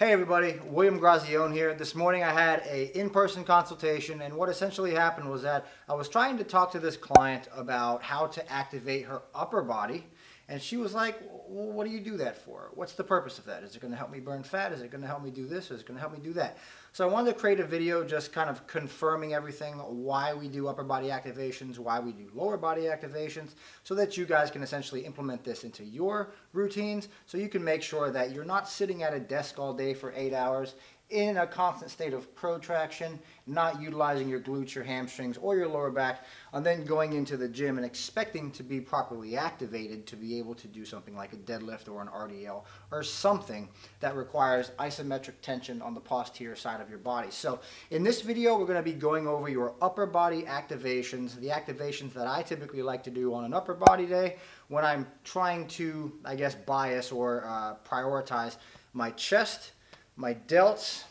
Hey everybody, William Grazione here. This morning I had a in-person consultation, and what essentially happened was that I was trying to talk to this client about how to activate her upper body, and she was like, well, what do you do that for? What's the purpose of that? Is it going to help me burn fat? Is it going to help me do this? Or is it going to help me do that? So I wanted to create a video just kind of confirming everything, why we do upper body activations, why we do lower body activations, so that you guys can essentially implement this into your routines, so you can make sure that you're not sitting at a desk all day for 8 hours in a constant state of protraction, not utilizing your glutes, your hamstrings, or your lower back, and then going into the gym and expecting to be properly activated to be able to do something like a deadlift or an RDL or something that requires isometric tension on the posterior side of your body. So in this video, we're going to be going over your upper body activations, the activations that I typically like to do on an upper body day when I'm trying to, I guess, bias or prioritize my chest, my delts,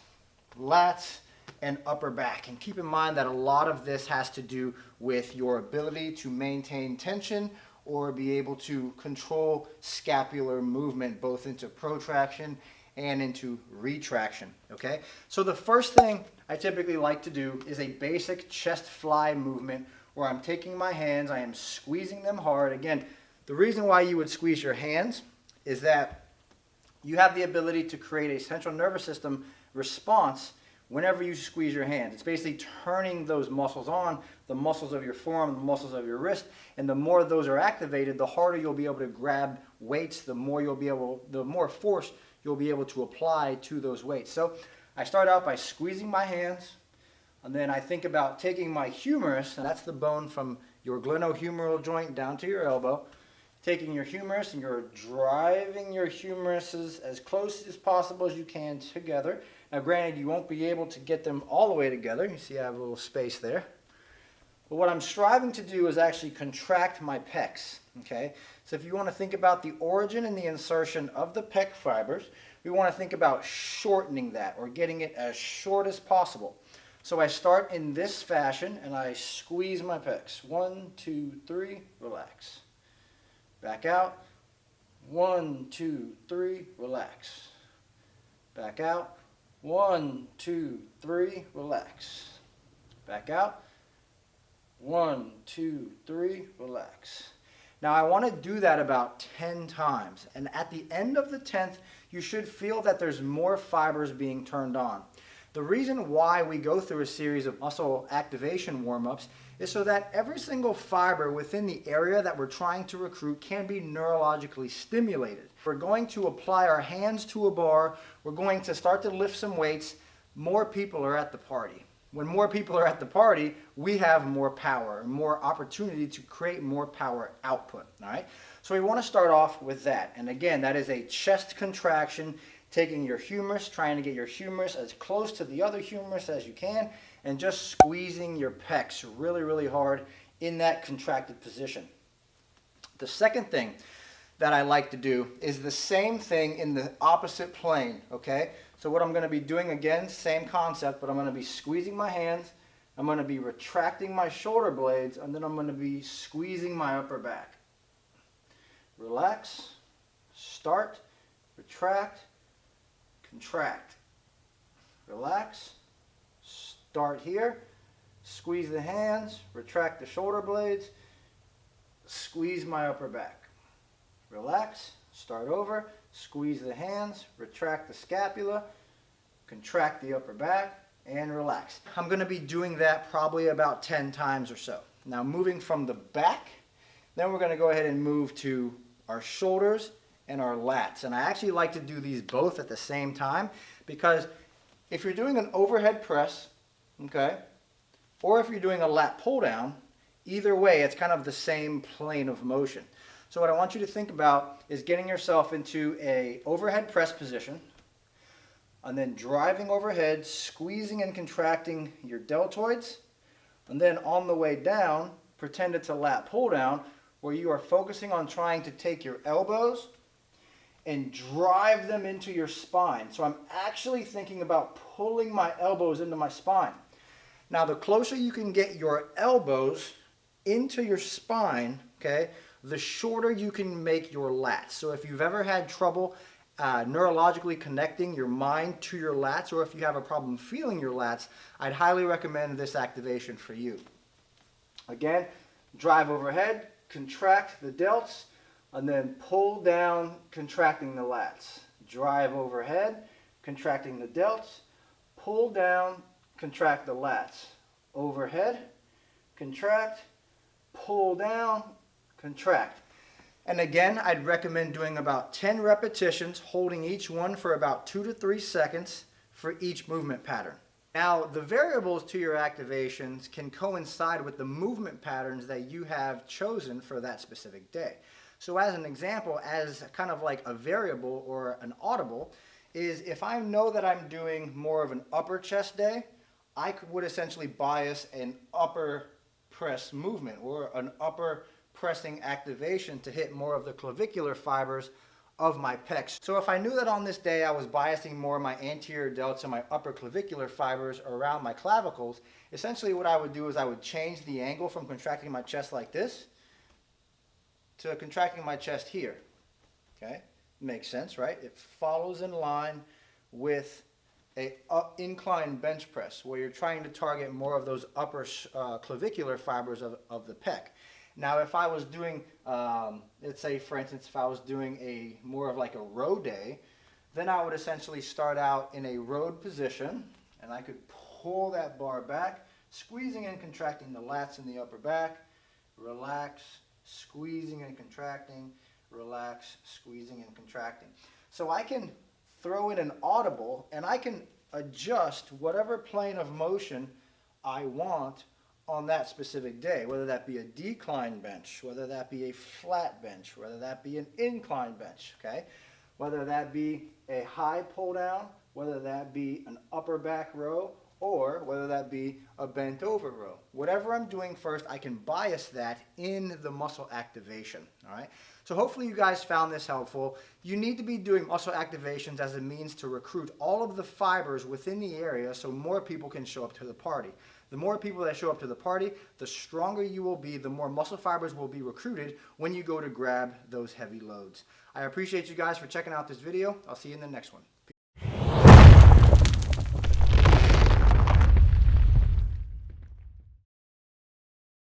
lats, and upper back. And keep in mind that a lot of this has to do with your ability to maintain tension or be able to control scapular movement both into protraction and into retraction, okay? So the first thing I typically like to do is a basic chest fly movement where I'm taking my hands, I am squeezing them hard. Again, the reason why you would squeeze your hands is that you have the ability to create a central nervous system response whenever you squeeze your hands. It's basically turning those muscles on, the muscles of your forearm, the muscles of your wrist, and the more those are activated, the harder you'll be able to grab weights, the more force you'll be able to apply to those weights. So I start out by squeezing my hands, and then I think about taking my humerus, and that's the bone from your glenohumeral joint down to your elbow, taking your humerus and you're driving your humeruses as close as possible as you can together. Now granted, you won't be able to get them all the way together. You see I have a little space there. But what I'm striving to do is actually contract my pecs, okay? So if you want to think about the origin and the insertion of the pec fibers, we want to think about shortening that or getting it as short as possible. So I start in this fashion and I squeeze my pecs. 1, 2, 3, relax. Back out. 1, 2, 3, relax. Back out. 1, 2, 3, relax. Back out. 1, 2, 3, relax. Now I want to do that about 10 times. And at the end of the 10th, you should feel that there's more fibers being turned on. The reason why we go through a series of muscle activation warm-ups is so that every single fiber within the area that we're trying to recruit can be neurologically stimulated. We're going to apply our hands to a bar, we're going to start to lift some weights, more people are at the party. When more people are at the party, we have more power, more opportunity to create more power output, all right? So we want to start off with that. And again, that is a chest contraction, taking your humerus, trying to get your humerus as close to the other humerus as you can, and just squeezing your pecs really, really hard in that contracted position. The second thing that I like to do is the same thing in the opposite plane, okay? So what I'm going to be doing, again, same concept, but I'm going to be squeezing my hands, I'm going to be retracting my shoulder blades, and then I'm going to be squeezing my upper back. Relax, start, retract, contract, relax, start here, squeeze the hands, retract the shoulder blades, squeeze my upper back, relax, start over, squeeze the hands, retract the scapula, contract the upper back, and relax. I'm going to be doing that probably about 10 times or so. Now moving from the back, then we're going to go ahead and move to our shoulders and our lats. And I actually like to do these both at the same time because if you're doing an overhead press, okay, or if you're doing a lat pull down, either way it's kind of the same plane of motion. So what I want you to think about is getting yourself into a overhead press position and then driving overhead, squeezing and contracting your deltoids, and then on the way down, pretend it's a lat pull down where you are focusing on trying to take your elbows and drive them into your spine. So I'm actually thinking about pulling my elbows into my spine. Now the closer you can get your elbows into your spine, okay, the shorter you can make your lats. So if you've ever had trouble neurologically connecting your mind to your lats, or if you have a problem feeling your lats, I'd highly recommend this activation for you. Again, drive overhead, contract the delts, and then pull down, contracting the lats. Drive overhead, contracting the delts, pull down, contract the lats. Overhead, contract, pull down, contract. And again, I'd recommend doing about 10 repetitions, holding each one for about 2 to 3 seconds for each movement pattern. Now, the variables to your activations can coincide with the movement patterns that you have chosen for that specific day. So as an example, as kind of like a variable or an audible, is if I know that I'm doing more of an upper chest day, I would essentially bias an upper press movement or an upper pressing activation to hit more of the clavicular fibers of my pecs. So if I knew that on this day I was biasing more my anterior delts and my upper clavicular fibers around my clavicles, essentially what I would do is I would change the angle from contracting my chest like this to contracting my chest here. Okay, makes sense, right? It follows in line with a incline bench press where you're trying to target more of those upper clavicular fibers of the pec. Now, if I was doing, let's say, for instance, if I was doing a more of like a row day, then I would essentially start out in a rowed position, and I could pull that bar back, squeezing and contracting the lats in the upper back, relax, squeezing and contracting, relax, squeezing and contracting. So I can throw in an audible, and I can adjust whatever plane of motion I want on that specific day, whether that be a decline bench, whether that be a flat bench, whether that be an incline bench, okay? Whether that be a high pull down, whether that be an upper back row, or whether that be a bent over row. Whatever I'm doing first, I can bias that in the muscle activation, all right? So hopefully you guys found this helpful. You need to be doing muscle activations as a means to recruit all of the fibers within the area so more people can show up to the party. The more people that show up to the party, the stronger you will be, the more muscle fibers will be recruited when you go to grab those heavy loads. I appreciate you guys for checking out this video. I'll see you in the next one.